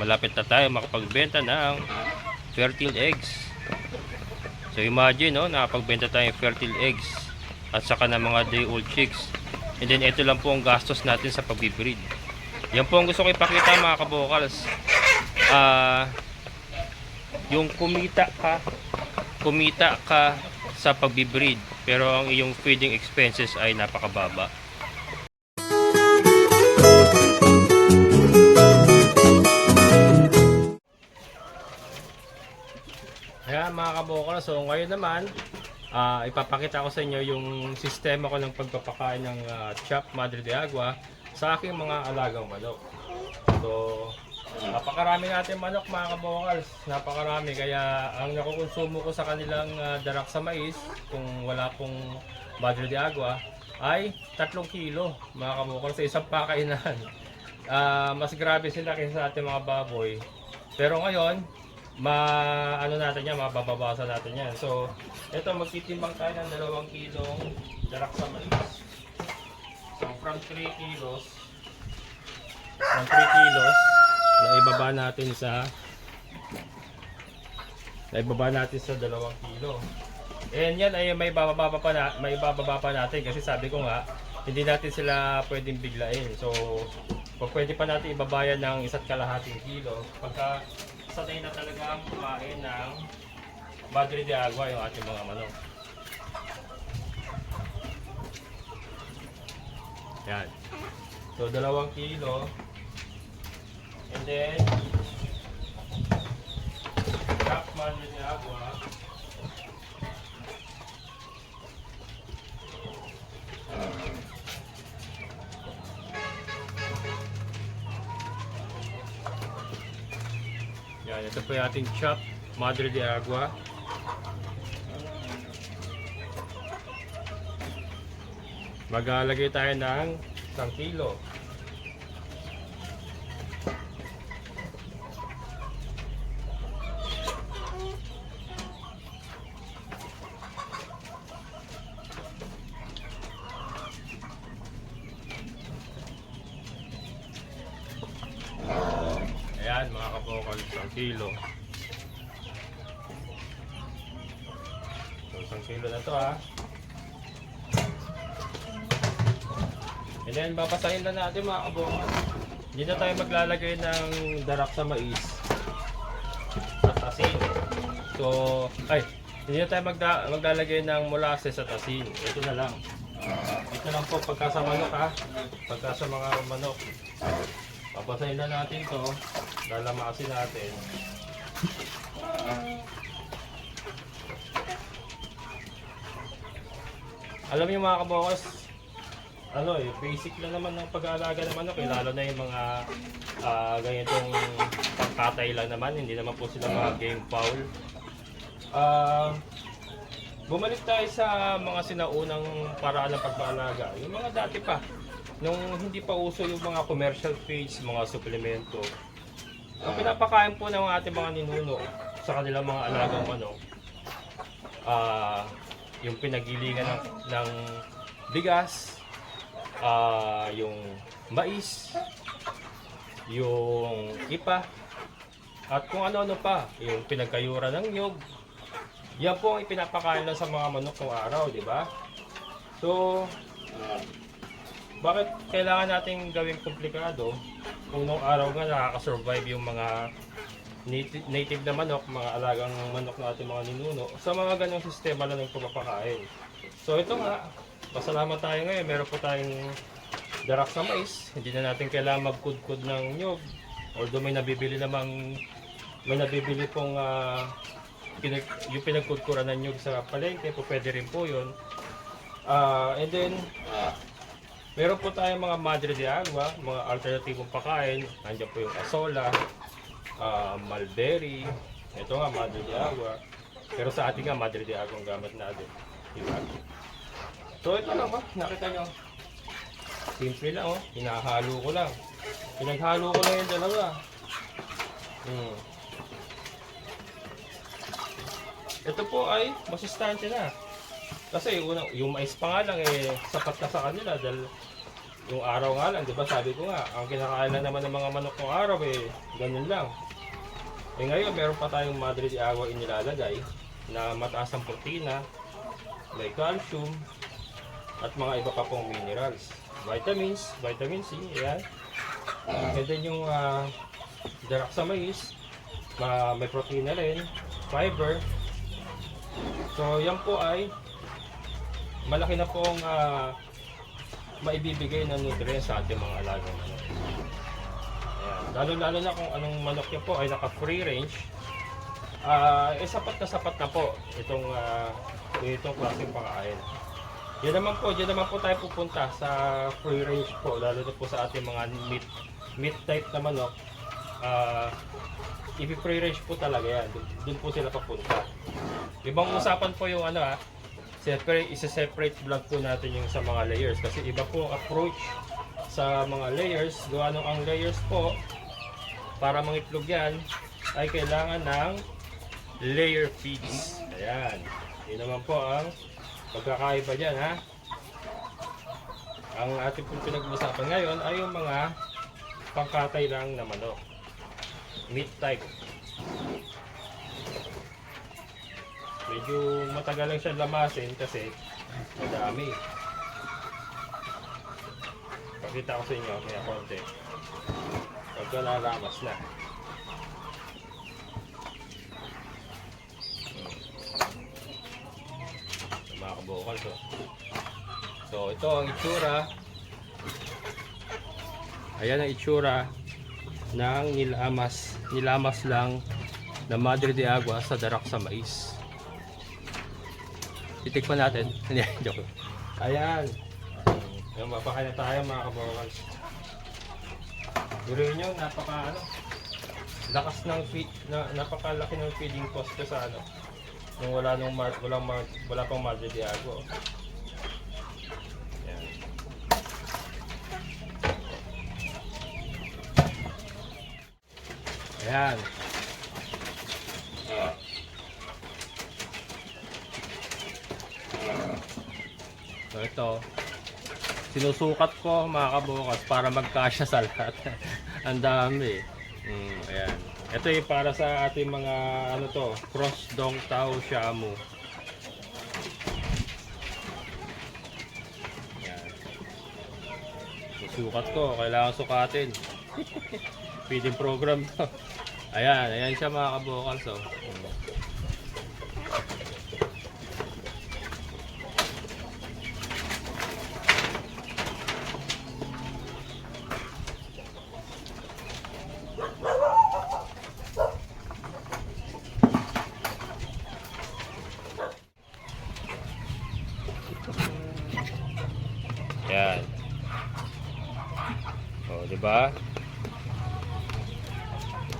malapit na tayo makapagbenta ng fertile eggs. So imagine, no, nakapagbenta tayo ng fertile eggs at saka ng mga day old chicks. And then ito lang po ang gastos natin sa pagbibreed. Yan po ang gusto ko ipakita, mga kabokals. Yung kumita ka sa pagbibreed, pero ang iyong feeding expenses ay napakababa. Ayan mga kabokal, so ngayon naman ipapakita ko sa inyo yung sistema ko ng pagpapakain ng Chopped Madre de Agua sa aking mga alagang manok. So napakarami natin manok, mga kabokals, napakarami, kaya ang nakukonsumo ko sa kanilang darak sa mais, kung wala pong Madre de Agua, ay 3 kilo, mga kabokals, sa isang pakainan. Mas grabe sila kaysa sa ating mga baboy, pero ngayon ano natin yan, mababawasan natin yan. So ito, magtitimbang tayo ng 2 kilong darak sa mais. So from 3 kilos na ibaba natin sa 2 kilo. And yan ay may bababa pa natin, kasi sabi ko nga, hindi natin sila pwedeng biglain. So pwede pa natin ibabayan ng 1.5 kilo pagka sanay na talaga ang kumain ng Madre de Agua yung ating mga manok. Yan. So 2 kilo. And then Chopped Madre de Agua. Yan, ito po yung ating Chopped Madre de Agua. Maglalagay tayo ng 1 kilo. Ayan mga kabokal, 1 kilo. So 1 kilo na to, ha. And then babasahin na natin, mga kabokal. Hindi na tayo maglalagay ng darak sa mais at asin. So hindi na tayo maglalagay ng molasses at asin. Ito na lang. Ito lang po pagka sa manok, ha. Pagka sa mga manok, babasahin na natin to, lalamasin natin. Alam niyo, mga kabokals, basic lang naman ng pag-aalaga ng manok, lalo na yung mga ganitong pagkatay lang naman, hindi naman po sila mga game fowl. Bumalik tayo sa mga sinaunang paraan ng pag-aalaga, yung mga dati pa, nung hindi pa uso yung mga commercial feeds, mga suplemento. Ang pinapakain po ng ating mga ninuno sa kanilang mga alagang manok, yung pinagilingan ng bigas, yung mais, yung ipa, at kung ano-ano pa, yung pinagkayura ng nyog. Yan po ang ipinapakain lang sa mga manok ng araw, di ba? So bakit kailangan nating gawing komplikado kung nung araw nga nakakasurvive yung mga native na manok, mga alagang manok na ating mga ninuno, sa mga ganong sistema lang ng pagpapakain. So ito nga, pasalamat tayo ngayon, meron po tayong darak sa mais, hindi na natin kailangan magkudkod ng nyog. Although may nabibili pong yung pinagkudkuran ng nyog sa palengke, po pwede rin po yun. And then meron po tayong mga Madre de Agua, mga alternatibong pakain. Nandiyan po yung Azola, Mulberry. Ito nga, Madre de Agua. Pero sa ating nga, Madre de Agua ang gamit natin. Diba? So ito lang, nakita nyo. Simple lang, hinahalo ko lang. Pinaghalo ko lang yung dalawa. Ito po ay masustansya na. Kasi yung mais pa nga lang sapat na sa kanila dahil yung araw nga lang, di ba sabi ko nga, ang kinakain lang naman ng mga manok ng araw eh, ganyan lang. Eh ngayon, meron pa tayong Madre de Agua inilalagay na mataas ang protina, may calcium, at mga iba pa pong minerals. Vitamins, vitamin C, yan. And then yung darak sa mais, may protina rin, fiber. So yan po ay malaki na pong maibibigay ng nutrients sa ating mga alagang manok. Ayan. Lalo-lalo na kung anong manok niya po ay naka-free range, sapat na po itong klaseng pakain. Diyan naman po tayo pupunta sa free range po, lalo na po sa ating mga meat type na manok. Free range po talaga yan, doon po sila papunta. Ibang usapan po yung isa-separate vlog po natin yung sa mga layers kasi iba po approach sa mga layers. Gawa nung ang layers po para mangitlog yan ay kailangan ng layer feeds. Ayan, yun naman po ang pagkakaiba dyan ha. Ang ating po pinag-uusapan ngayon ay yung mga pangkatay lang na manok, meat type. Medyo matagal lang siya lamasin kasi madami. Pakita ko sa inyo kaya konti pagka nalamas na. Mga kabukal to. So ito ang itsura. Ayan ang itsura ng nilamas lang na Madre de Agua sa darak sa mais. Titikman natin. Hindi, joke. Ayan. Yung mapakain na tayo mga kabawals. Guruin nyo, lakas ng napakalaki ng feeding cost ko sa nung wala pang Madre de Agua. Ayan. Ayan. So ito, sinusukat ko mga kabukas para magkasya sa lahat. Ang dami. Ayan. Ito yung para sa ating mga cross dong tao shamu. Ayan. Susukat ko, kailangan sukatin. Feeding program to. Ayan siya mga kabukas. So. Yan. O, di ba?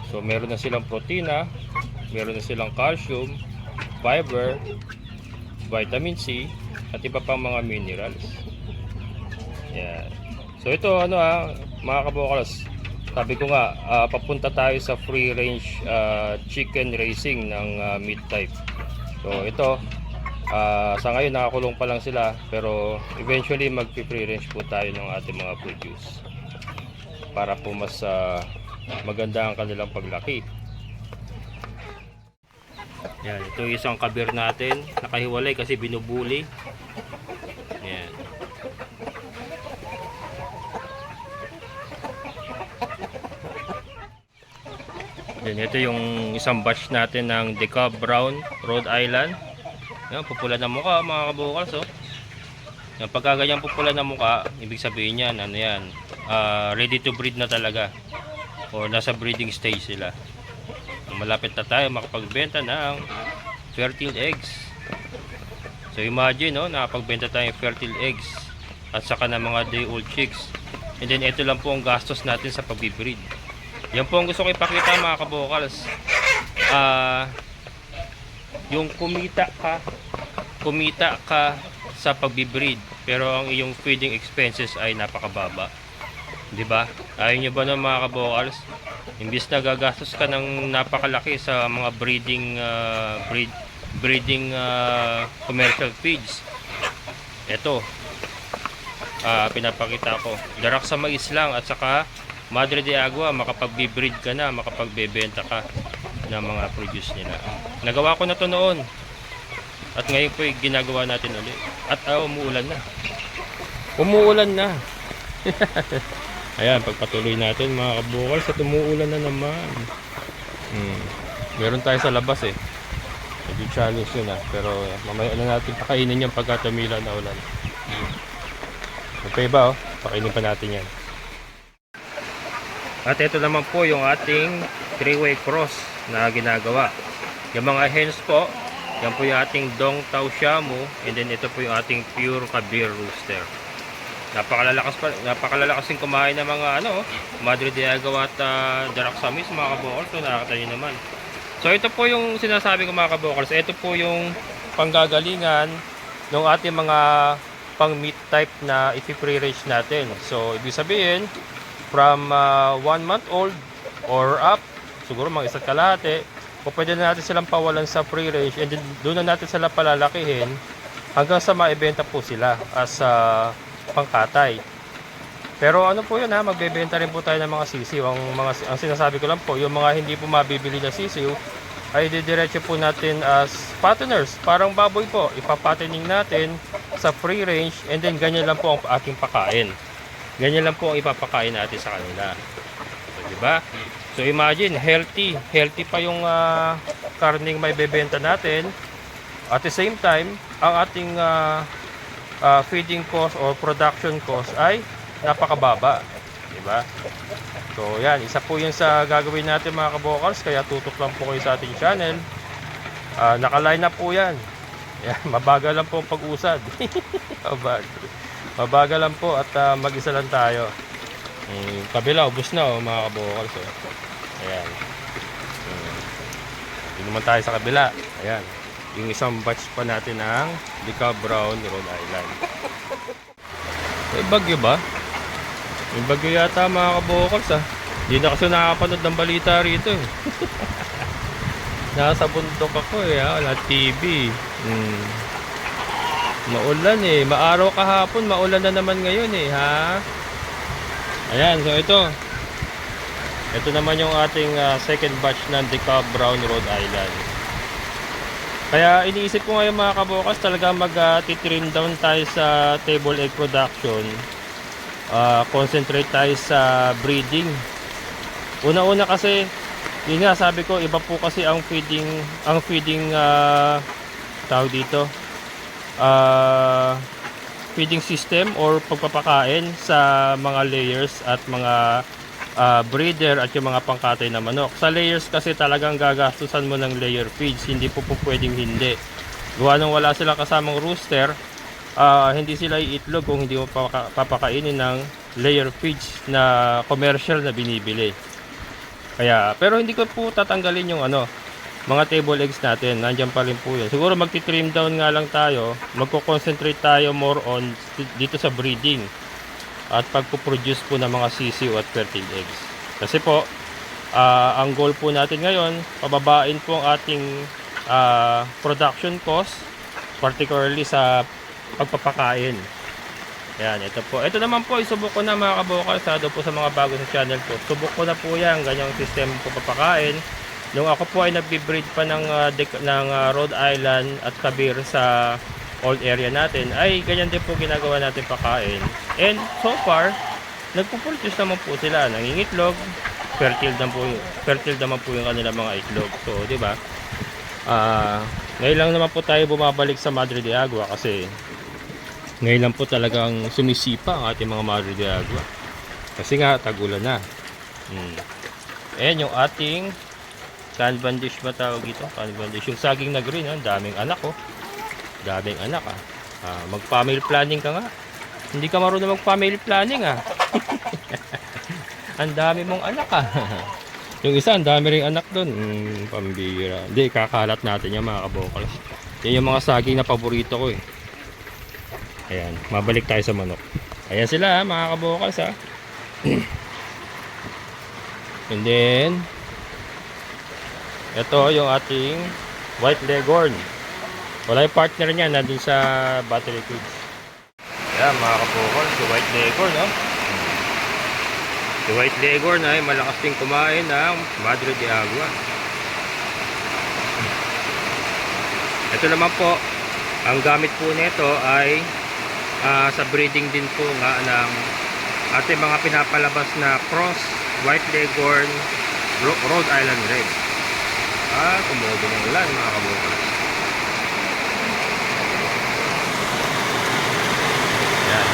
So, meron na silang protina, meron na silang calcium, fiber, vitamin C, at iba pang mga minerals. Yan. So, ito mga kabukalas, sabi ko nga, papunta tayo sa free range chicken racing ng meat type. So, ito sa ngayon nakakulong pa lang sila, pero eventually mag-free range po tayo ng ating mga produce para po mas maganda ang kanilang paglaki. Yan, ito isang kabir natin, nakahiwalay kasi binubuli. Yan. Yan, ito yung isang batch natin ng Decab Brown Rhode Island. Yan, pupula na mukha mga kabukals. Oh. Yan, pagka ganyan pupula na mukha, ibig sabihin yan, ready to breed na talaga. O nasa breeding stage sila. Malapit na tayo makapagbenta ng fertile eggs. So imagine, nakapagbenta tayo ng fertile eggs at saka ng mga day old chicks. And then ito lang po ang gastos natin sa pagbibreed. Yan po ang gusto ko ipakita mga kabukals. Yung kumita ka sa pagbibreed pero ang iyong feeding expenses ay napakababa. 'Di ba? Ayaw nyo ba ng mga kabukals? Imbis na gagastos ka ng napakalaki sa mga breeding commercial feeds. Ito. pinapakita ko. Darak sa mais lang at saka Madre de Agua, makapag-breed ka na, makapagbebenta ka ng mga produce nila. Nagawa ko na to noon. At ngayon po ginagawa natin ulit. At umuulan na. Umuulan na. Ayan, pagpatuloy natin mga kabukals at umuulan na naman. Meron tayo sa labas eh. Medyo challenge yun pero mamaya na natin pakainin yan pagka tumila na ulan. Okay ba pakainin pa natin yan. At ito naman po yung ating 3-way cross na ginagawa. Yung mga hens po, yan po yung ating Dong Tao Shamu, and then ito po yung ating pure Kabir rooster. Napakalalakas kasing kumain ng mga Madre de Agua at Darak sa mais mga kabokals. So nakakita nyo naman. So ito po yung sinasabi ko mga kabokals. Ito po yung panggagalingan ng ating mga pang meat type na ipi-pre-range natin. So ibig sabihin, from 1 month old or up, siguro mga isa't kalahati, o pwede na natin silang pawalan sa pre-range and then doon na natin sila palalakihin hanggang sa maibenta po sila as pangkatay. Pero ano po yun magbebenta rin po tayo ng mga sisiw. Ang sinasabi ko lang po, yung mga hindi po mabibili na sisiw ay didiretso po natin as fatteners. Parang baboy po, ipapattening natin sa free range and then ganyan lang po ang ating pakain. Ganyan lang po ang ipapakain natin sa kanila. So, diba? So imagine, healthy pa yung karning may bebenta natin. At the same time, ang ating feeding cost or production cost ay napakababa. Diba? So yan, isa po yun sa gagawin natin mga kabokals. Kaya tutok lang po kayo sa ating channel. Naka-line up po yan. Yan, mabagal lang po ang pag-usad. Mabagal lang po at mag-isa lang tayo. Kabila, ubos na mga kabokals. Ayan. Hindi naman tayo sa kabila. Ayan. Yung isang batch pa natin ng Deca Brown, Rhode Island. May bagyo ba? May bagyo yata mga kabokals Hindi na kasi nakapanood ng balita rito Nasa bundok ako wala TV. Maulan maaraw kahapon, maulan na naman ngayon Ayan, so ito naman yung ating second batch ng Deca Brown, Rhode Island. Kaya iniisip ko ngayon mga kabokas, talaga mag-trim down tayo sa table egg production. Concentrate tayo sa breeding. Una-una kasi, yun nga sabi ko, iba po kasi ang feeding tawag dito, feeding system or pagpapakain sa mga layers at mga breeder at yung mga pangkatay na manok. Sa layers kasi talagang gagastusan mo ng layer feeds, hindi po pwedeng hindi. Gawa nung wala silang kasamang rooster, hindi sila iitlog kung hindi mo papakainin ng layer feeds na commercial na binibili. Kaya, pero hindi ko po tatanggalin yung mga table eggs natin. Nandiyan pa rin po yan. Siguro magti-trim down nga lang tayo. Magko-concentrate tayo more on dito sa breeding at pagpo-produce po ng mga sisiw at fertile eggs. Kasi po, ang goal po natin ngayon, pababain po ang ating production cost, particularly sa pagpapakain. Yan, ito po. Ito naman po, isubok ko na mga kabokals, po sa mga bago sa channel ko. Subok ko na po yan, ganyang system po papakain. Nung ako po ay nagbe-breed pa ng Rhode Island at Kabir sa old area natin, ay ganyan din po ginagawa natin pakain. And so far, nagpo-produce naman po sila, nangingitlog, fertile naman po yung kanilang mga itlog. So, di ba? Ngayon lang naman po tayo bumabalik sa Madre de Agua kasi ngayon lang po talagang sumisipa ang ating mga Madre de Agua. Kasi nga, tagulan na. Ayan yung ating Canvan dish ba tawag ito? Canvan dish. Yung saging na green, daming anak Daming anak mag-family planning ka nga. Hindi ka marunong mag-family planning Ang dami mong anak Yung isa, ang dami ring anak doon. Pambira. Hindi, kakalat natin yan mga kabokals. Yan yung mga saging na paborito ko Ayan, mabalik tayo sa manok. Ayan sila mga kabokals And then ito yung ating white leghorn. Wala yung partner niya, nandun sa battery cage. Ayan mga kabukol, si White Leghorn, no? Si White Leghorn ay malakas din kumain ng Madre de Agua. Ito naman po, ang gamit po nito ay sa breeding din po nga ng ating mga pinapalabas na cross White Leghorn Rhode Island Red. Tumubo ng ulan mga kabukol. Ayan.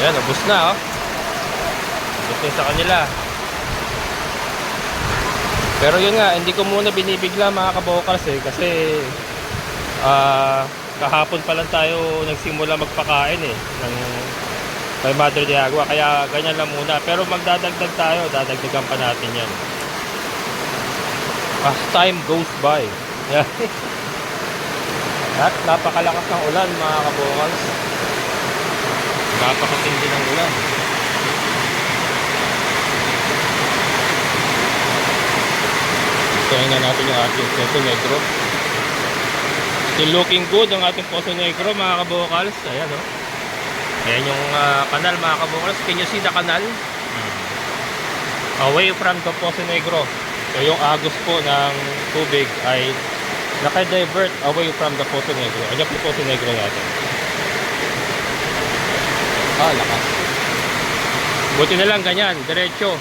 Ayan, ubos na oh. Ubos na sa kanila. Pero yun nga, hindi ko muna binibigla mga kabokals kasi kahapon pa lang tayo nagsimula magpakain ng kay Madre de Agua, kaya ganyan lang muna. Pero magdadagdag tayo, dadagdagan pa natin yan as time goes by. Yan. At napakalakas ng ulan mga kabokals, napakatindi ng ulan. Tingnan na natin yung ating Poso Negro. Still looking good ang ating Poso Negro mga kabokals. Ayan o. Ayan yung kanal mga kabokals. Can you see the canal? Away from the Poso Negro. So yung agos po ng tubig ay naka-divert away from the Poso Negro. Ayan yung Poso Negro natin. Lakas. Buti na lang ganyan. Diretso.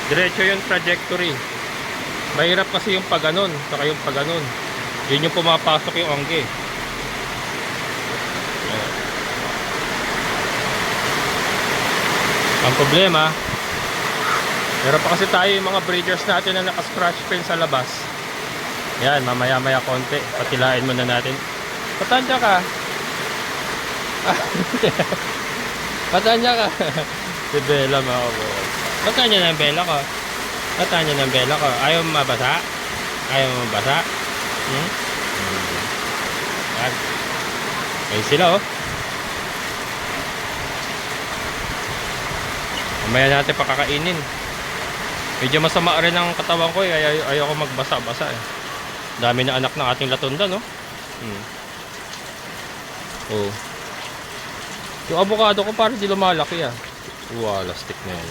Diretso yung trajectory. Mahirap kasi yung paganon, saka yung paganon. Yun yung pumapasok yung angge. Ang problema, meron pa kasi tayo yung mga breeders natin na naka-scratch pin sa labas. Yan, mamaya-maya konti. Patilain muna natin. Patansya ka. Patansya ka. Si Bella mga kabukol. Patansya na yung Bella ko. Patansya na yung Bella ko. Ayaw mo mabasa? Ayaw mo mabasa? Yan. Ayun sila oh. Mamaya natin pakakainin. Medyo masama rin ang katawan ko eh. Ayaw ko magbasa-basa eh. Dami na anak ng ating latunda no. Oh. Yung avocado ko parang di lumalaki ah. Lastik na yan.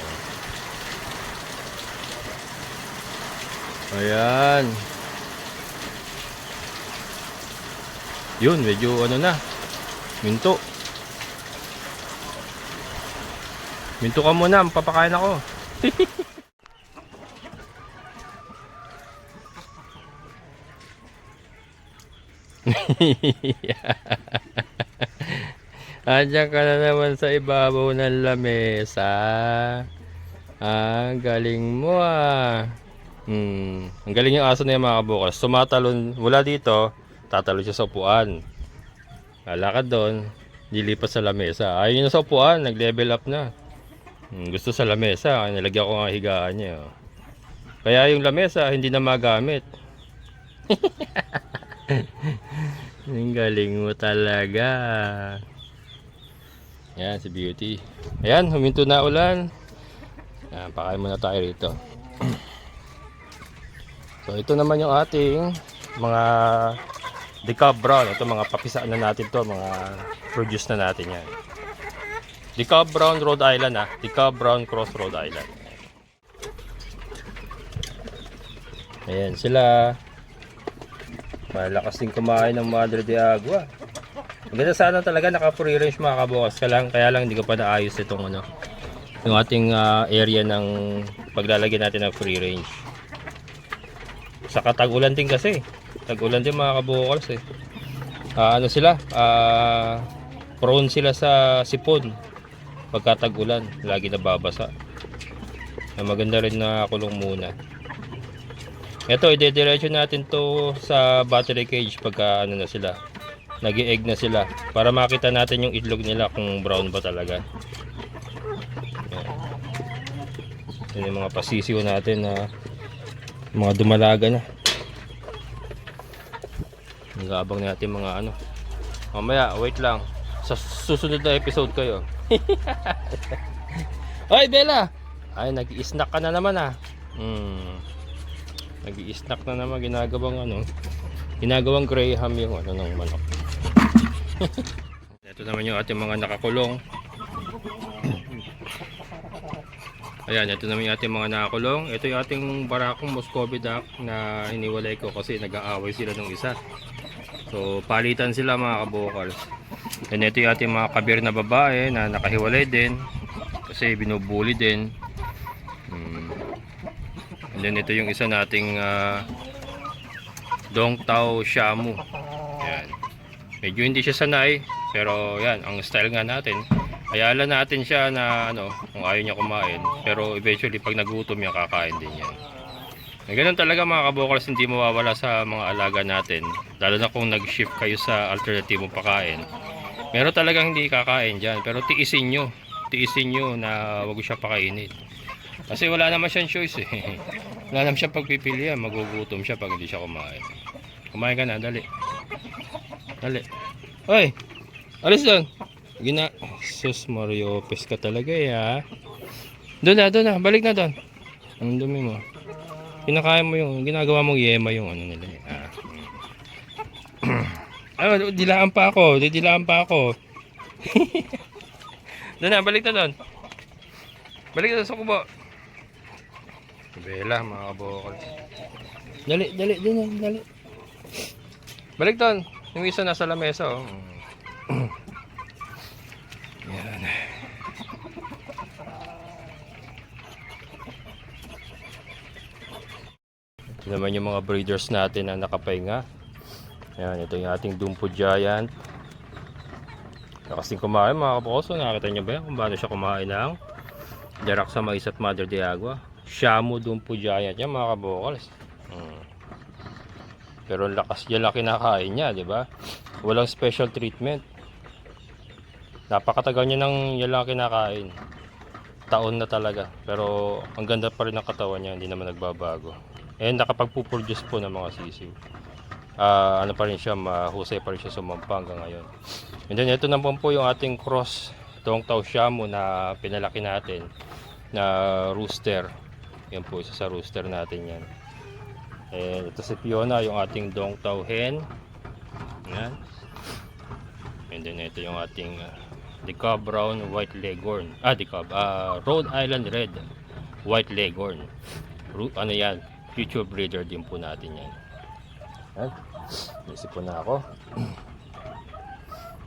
Ayan. Yun, medyo ano na. Minto. Minto ka muna, papakain ako. Andiyan ka na naman sa ibabaw ng lamesa. Galing mo ah. Ang galing yung aso na yung mga kabukals. Tumatalon mula dito, tatalon siya sa upuan. Lalakad doon, dilipat sa lamesa. Ayun na sa upuan, nag-level up na. Gusto sa lamesa, nilagyan ko nga higaan niya. Kaya yung lamesa hindi na magamit. Ang galing mo talaga. Yan si Beauty. Ayan, huminto na ulan. Pakain muna tayo rito. So ito naman yung ating mga DeKalb Brown. Ito mga papisa na natin to, mga produce na natin yan. DeKalb Brown Rhode Island DeKalb Brown Cross Rhode Island. Ayan sila. Malakas din kumain ng Madre de Agua. Maganda sana talaga naka free range mga kabukas. Kaya lang hindi ko pa naayos itong yung ating area ng paglalagyan natin ng free range. Saka tag-ulan din kasi. Tag-ulan din mga kabukals eh. Ano sila? Prone sila sa sipon. Pagka tag-ulan, lagi nababasa. Maganda rin na kulong muna. Ito, ide-diretso natin to sa battery cage pagka ano na sila. Nag-i-egg na sila. Para makita natin yung itlog nila kung brown ba talaga. Yan yung mga pasisiw natin na mga dumalaga na. Nag-aabang natin mga ano. Mamaya, wait lang. Sa susunod na episode kayo. Ay, Bella! Ay, nag-i-snack ka na naman Nag-i-snack na naman. Ginagawang Graham yung ng manok. Ito naman yung ating mga nakakulong. Ayan, ito naman yung ating mga nakakulong. Ito yung ating barakong Muscovy duck na hiniwalay ko kasi nag-aaway sila nung isa. So, palitan sila mga kabokals. And ito yung ating mga kabir na babae na nakahiwalay din kasi binubuli din. And then ito yung isa nating Dongtao Shamu. Ayan. Medyo hindi siya sanay, pero yan, ang style nga natin. Ayala natin siya na ano, kung ayaw niya kumain, pero eventually pag nagutom yan, kakain din yan. Ganun talaga mga kabokals, hindi mawawala sa mga alaga natin, lalo na kung nag-shift kayo sa alternatibong pagkain. Meron talagang hindi kakain dyan, pero tiisin nyo na wag siya pakainin. Kasi wala naman siyang choice eh. Wala naman siyang pagpipilian, magugutom siya pag hindi siya kumain. Kumain ka na, dali. Dali. Hoy! Alis doon! Gina, sus Mario, pes ka talaga eh ha. Doon na, balik na doon. Ang dumi mo. Kinakain mo yung, ginagawa mong yema yung ano nila eh. Ano, dilaan pa ako. Doon na, balik na doon. Balik na sa kubo. Bela mga kabokals. Dali, doon na, dali. Balik doon. Yung isa nasa lamesa oh. Yan. Ito naman yung mga breeders natin na nakapahinga. Yan, ito yung ating Dumpo Giant. Nakasing kumain mga kaposo. Nakakita nyo ba yan kung paano siya kumain ng Darak sa Mais at Mother de Agua? Shamu Dumpo Giant yan mga kabokals. Pero lakas niya lang kinakain niya, di ba? Walang special treatment. Napakatagal niya nang yala kinakain. Taon na talaga. Pero ang ganda pa rin ng katawan niya, hindi naman nagbabago. And nakapagpuproduce po ng mga sisiw. Ano pa rin siya, mahusay pa rin siya sumampa hanggang ngayon. And then ito naman po yung ating cross Dongtao Shamu na pinalaki natin na rooster. Yan po, isa sa rooster natin yan. And ito si Fiona, yung ating Dongtao hen. Yan. And then ito yung ating Decob Brown White Leghorn. Rhode Island Red White Leghorn. Ano yan? Future breeder din po natin yan. Yan. Isip po na ako.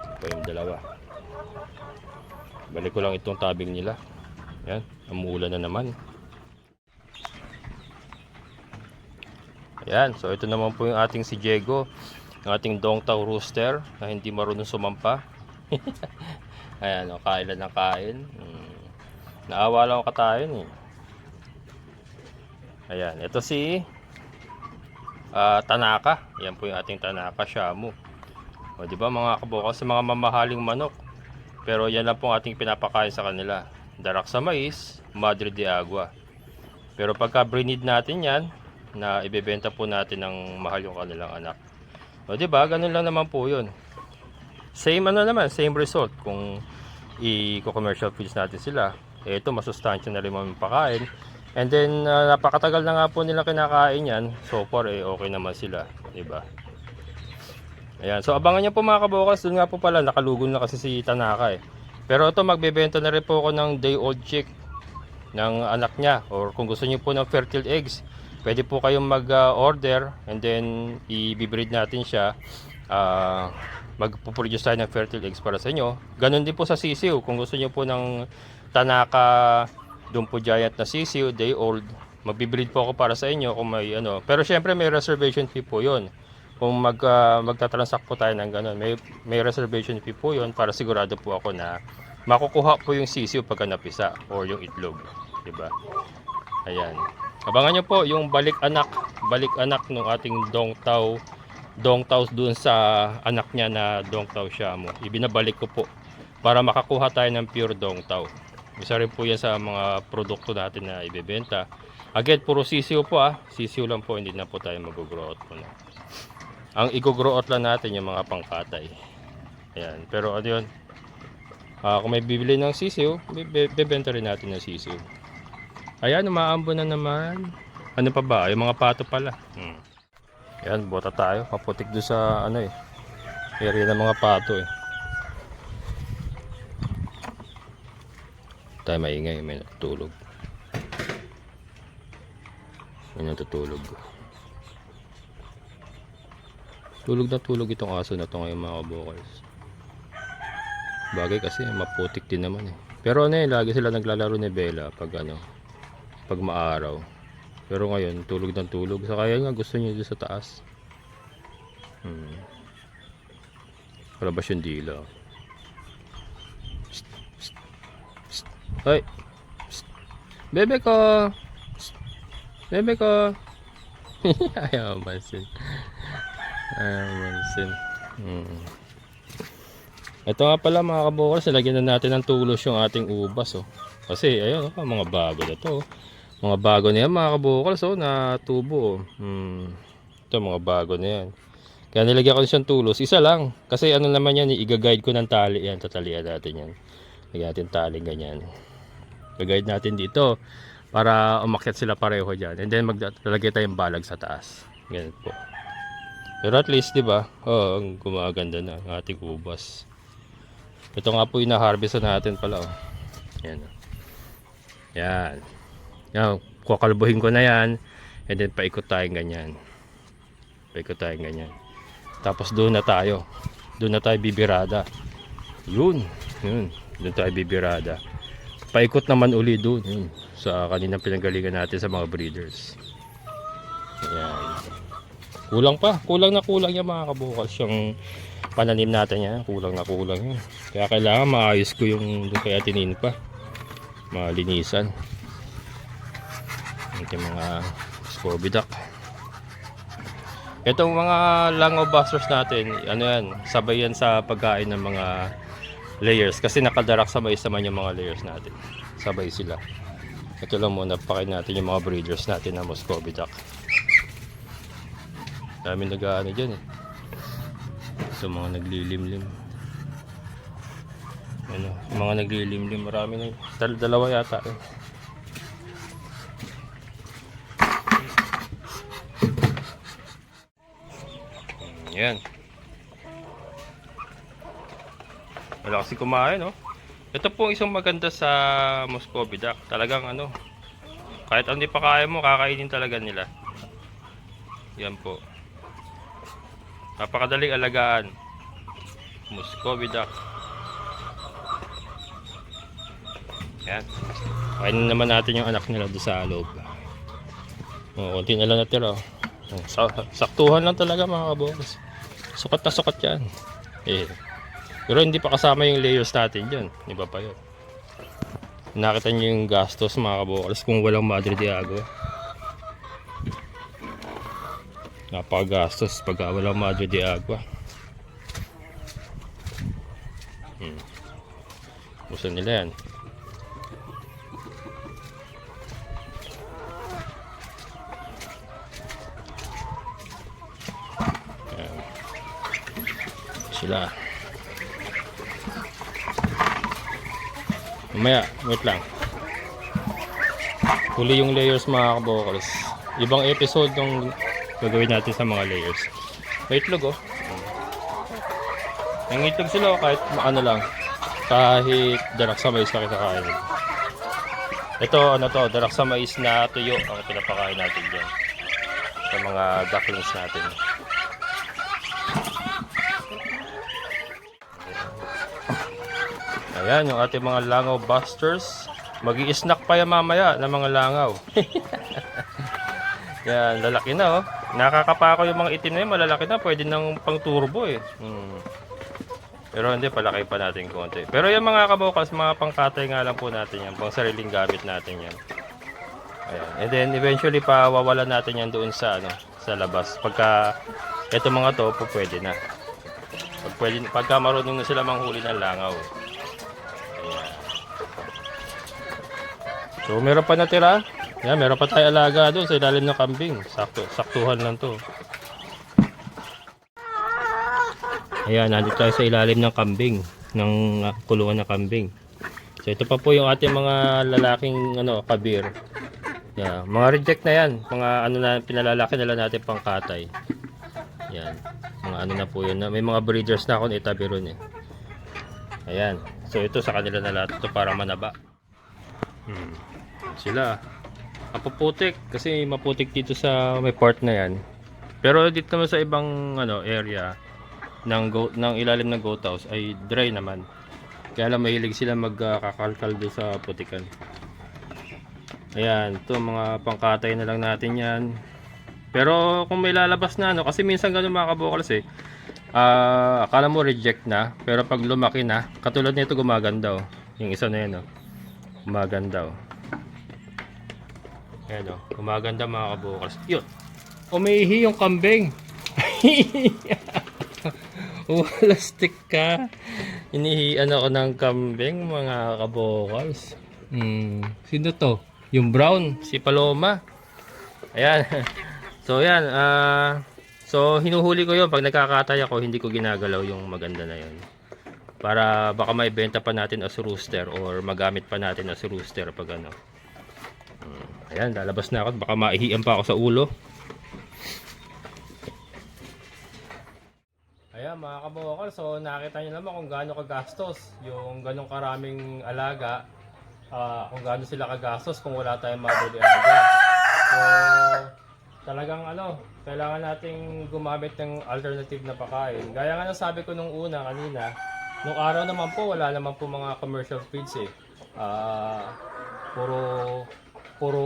Ito yung dalawa. Balik ko lang itong tabing nila. Yan. Umuulan na naman. Ayan. So ito naman po yung ating si Diego. Yung ating Dongtao Rooster na hindi marunong sumampa. Ayan. O, kain lang ng kain. Naawa lang ako katayin eh. Ayan. Ito si Tanaka. Yan po yung ating Tanaka Shamu. O diba mga kabokals, sa mga mamahaling manok. Pero yan lang po ating pinapakain sa kanila. Darak sa Mais, Madre de Agua. Pero pagka breed natin yan, na ibebenta po natin ng mahal yung kanilang anak. O diba, ganun lang naman po yun. Same ano naman, same result kung i-commercial feeds natin sila. Ito masustansya na rin mapakain. And then napakatagal na nga po nila kinakain yan. So far okay naman sila, diba? Ayan, so abangan niyo po mga kabukas. Doon nga po pala nakalugol na kasi si Tanaka eh. Pero ito magbebenta na rin po ako ng day old chick ng anak niya, or kung gusto niyo po ng fertile eggs, pwede po kayong mag-order and then i-breed natin siya. Magpo-produce tayo ng fertile eggs para sa inyo. Ganon din po sa sisiw. Kung gusto niyo po ng Tanaka Dumpo Giant na sisiw, day old, magbi-breed po ako para sa inyo kung may ano. Pero syempre may reservation fee po 'yon. Kung magta-transact po tayo ng ganon, may reservation fee po 'yon para sigurado po ako na makukuha po yung sisiw pagka napisa or yung itlog, 'di ba? Ayan. Abangan nyo po yung balik anak ng ating Dongtao doon sa anak niya na Dongtao Shamu. Ibinabalik ko po para makakuha tayo ng pure Dongtao. Isa rin po yan sa mga produkto natin na ibebenta. Again, puro sisiw po sisiw lang po, hindi na po tayo mag-grow out po na. Ang i-grow out lang natin yung mga pangkatay. Ayan. Pero ano yun, kung may bibili ng sisiw, bebenta rin natin ng sisiw. Ayan, umaambon na naman. Ano pa ba? Yung mga pato pala. Ayan, bota tayo. Maputik doon sa area ng mga pato eh. Tayo maingay, may natutulog. May natutulog. Tulog na tulog itong aso na to ngayon mga kabokals. Bagay kasi maputik din naman eh. Pero ano eh, lagi sila naglalaro ni Bella pag ano, pag maaraw. Pero ngayon tulog ng tulog. Sa kaya nga gusto niya dito sa taas. Palabas yung dila. Psst, psst, psst. Hoy. Psst. Bebe ko. Psst. Bebe ko. Ayaw mansin. Ayaw mansin. Ito nga pala mga kabokals, nilagyan na natin ng tulos yung ating ubas oh. Kasi ayun oh, mga bago na to oh. Mga bago na yan mga kabokals oh, na tubo oh. Ito mga bago na yan. Kaya nilagyan ko siyang tulos, isa lang. Kasi ano naman yan, i-guide ko ng tali yan. Tatalian natin yan. Lagyan natin tali ganyan. I-guide natin dito para umakyat sila pareho dyan. And then maglalagay tayong balag sa taas. Ganyan po. Pero at least, di ba? Oh, gumaganda na ang ating ubas. Ito nga po yung na-harvest natin pala oh. Yan. Yan. Yan, kukalbuhin ko na yan. And then paikot tayong ganyan. Paikot tayong ganyan. Tapos doon na tayo. Doon na tayo bibirada. Yun. Doon tayo bibirada. Paikot naman uli doon. Yun. Sa kaninang pinanggalingan natin sa mga breeders. Ayan. Kulang pa. Kulang na kulang yan mga kabukals. Yung pananim natin yan. Kulang na kulang yan. Kaya kailangan maayos ko yung doon kaya tinin pa. Malinisan. Ito mga scorpiduck. Itong mga langaw busters natin, ano yan, sabay yan sa pagkain ng mga layers. Kasi nakadarak sa mais naman yung mga layers natin. Sabay sila. Ito lang muna, pakain natin yung mga breeders natin na Muscovy duck. Dami nag-ano dyan eh. Ito mga naglilimlim. Ano, mga naglilimlim, marami na. Dalawa yata eh. Yan. Wala kasi kumain, no? Ito po isang maganda sa Muscovy duck. Talagang ano, kahit hindi pa kaya mo, kakainin talaga nila. Yan po. Napakadaling alagaan. Muscovy duck. Yan. Kainin naman natin yung anak nila doon sa loob. Oh, konti na lang natira. Saktuhan lang talaga mga kabokals. Sukat na sukat yan eh. Pero hindi pa kasama yung layers natin dyan. Iba pa yun. Nakita nyo yung gastos mga kabokals kung walang Madre de Agua. Napakagastos pag walang Madre de Agua. Gusto nila yan. Sila. Mamaya, wait lang. Huli yung layers mga kabokals. Ibang episode yung gagawin natin sa mga layers. May itlog oh. Ang itlog sila oh, kahit ano lang. Kahit darak sa mais na kinakain. Ito ano to, darak sa mais na tuyo ang pinapakain natin dyan. Sa mga ducklings natin. Ayan, yung ating mga langaw busters. Magi-snack pa yan mamaya ng mga langaw. Yan, lalaki na oh. Nakakapako yung mga itim na yun, malalaki na. Pwede nang pang turbo eh. Pero hindi, palaki pa natin konti. Pero yung mga kabokals, mga pangkatay nga lang po natin yan. Pang sariling gamit natin yan. Ayan. And then eventually pawawalan natin yan doon sa, ano, sa labas. Pagka ito mga to, po pwede na. Pagka marunong na sila manghuli ng langaw. So meron pa natira. Yan, meron pa tayo alaga doon sa ilalim ng kambing. Saktuhan lang to. Ayan, nandito tayo sa ilalim ng kambing, ng kulungan ng kambing. So ito pa po yung ating mga lalaking ano, kabir. Yan, mga reject na yan. Mga ano na pinalalaki nila natin pang katay. Yan. Mga ano na po yun. May mga breeders na akong itabi ron eh. Ayan. So ito sa kanila na lahat ito para manaba. Sila. Ang puputik kasi maputik dito sa may part na yan. Pero dito naman sa ibang area ng ilalim ng goat house ay dry naman. Kaya lang mahilig sila magkakalkal doon sa putikan. Ayan, ito mga pangkatay na lang natin yan. Pero kung may lalabas na kasi minsan ganun mga kabokals akala mo reject na, pero pag lumaki na, katulad nito gumaganda yung isa na yan gumaganda ayan gumaganda mga kabokals. Yun, umiihi yung kambing. Walastik ka. Inihian ako ng kambing mga kabokals. Sino to? Yung brown, si Paloma. Ayan. So ayan, so hinuhuli ko 'yon pag nagkakatay ako, hindi ko ginagalaw yung maganda na 'yon. Para baka maibenta pa natin as rooster or magamit pa natin as rooster pag Ayan, lalabas na ako, baka maihian pa ako sa ulo. Ayan mga kabokal, so nakita nyo naman kung gaano kagastos yung ganong karaming alaga, kung gaano sila kagastos kung wala tayong mabili alaga. So talagang kailangan nating gumamit ng alternative na pagkain. Gaya nga ng sabi ko nung una kanina, nung araw naman po wala naman po mga commercial feeds puro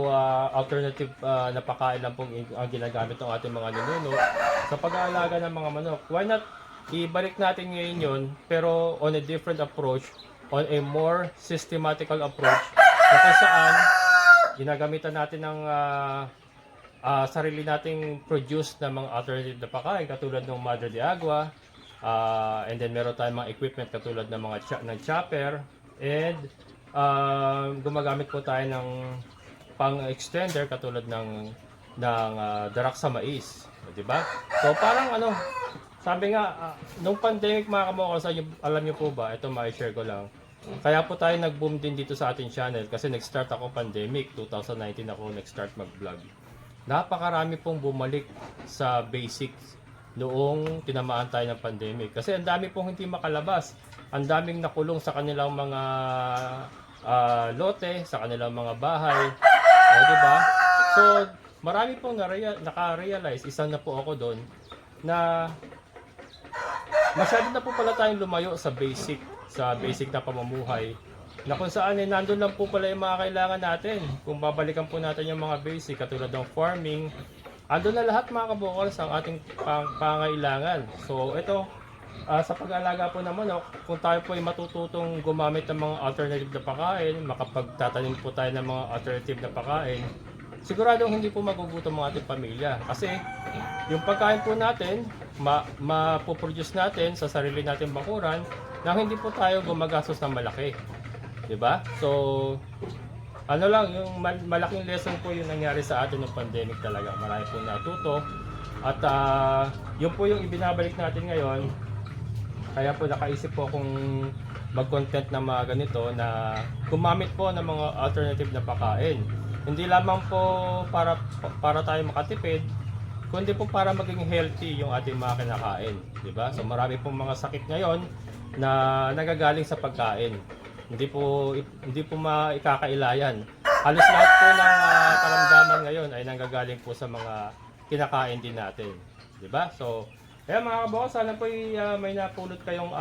alternative na pagkain lang pong ang ginagamit ng ating mga ninuno sa pag-aalaga ng mga manok. Why not ibalik natin ngayon yun, pero on a different approach, on a more systematical approach, na kung saan ginagamitan natin ng sarili nating produce na mga alternative na pagkain katulad ng Madre de Agua, and then meron tayong mga equipment katulad ng mga ng chopper, and gumagamit po tayo ng pang-extender katulad ng darak sa mais, di ba? So parang sabi nga nung pandemic mga kamokals, alam niyo po ba, ito ma-share ko lang. Kaya po tayo nag-boom din dito sa ating channel kasi nag-start ako pandemic, 2019 ako nag-start mag-vlog. Napakarami pong bumalik sa basics noong tinamaan tayo ng pandemic. Kasi ang dami pong hindi makalabas. Ang daming nakulong sa kanilang mga lote, sa kanilang mga bahay. Diba? So, marami pong naka-realize, isa na po ako doon, na masyado na po pala tayong lumayo sa basic na pamumuhay. Na kung saan nandun lang po pala yung mga kailangan natin. Kung babalikan po natin yung mga basic katulad ng farming, andun na lahat mga kabokals ang ating pangailangan. So ito, sa pag-aalaga po ng manok, kung tayo po ay matututong gumamit ng mga alternative na pagkain, makapagtatanim po tayo ng mga alternative na pagkain, siguradong hindi po magugutom ang ating pamilya. Kasi yung pagkain po natin, mapoproduce natin sa sarili nating bakuran na hindi po tayo gumagastos ng malaki. Diba? So, yung malaking lesson po yung nangyari sa atin ng pandemic talaga. Marami po natuto. At yun po yung ibinabalik natin ngayon. Kaya po nakaisip po akong mag-content na mga ganito na gumamit po ng mga alternative na pagkain. Hindi lamang po para tayo makatipid, kundi po para maging healthy yung ating mga kinakain. Diba? So marami pong mga sakit ngayon na nagagaling sa pagkain. Hindi po maikakailayan. Halos lahat po ng karamdaman ngayon ay nanggagaling po sa mga kinakain din natin. Diba? So, kaya mga kabokals, sana po may napulot kayong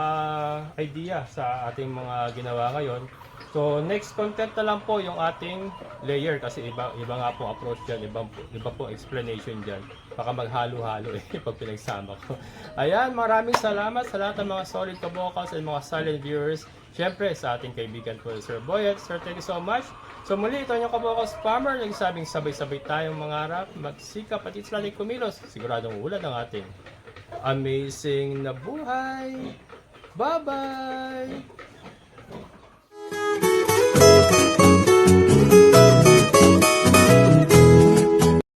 idea sa ating mga ginawa ngayon. So, next content na lang po yung ating layer kasi iba nga po approach dyan, iba po explanation dyan. Baka maghalo-halo pag pinagsama ko. Ayan, maraming salamat sa lahat ng mga solid kabokals and mga silent viewers. Siyempre, sa ating kaibigan po, Sir Boyet. Sir, thank you so much. So muli, ito yung kabokals farmer. Nagsabing sabay-sabay tayong mangarap, magsikap at islaning kumilos. Siguradong ulan ang ating amazing na buhay. Bye-bye!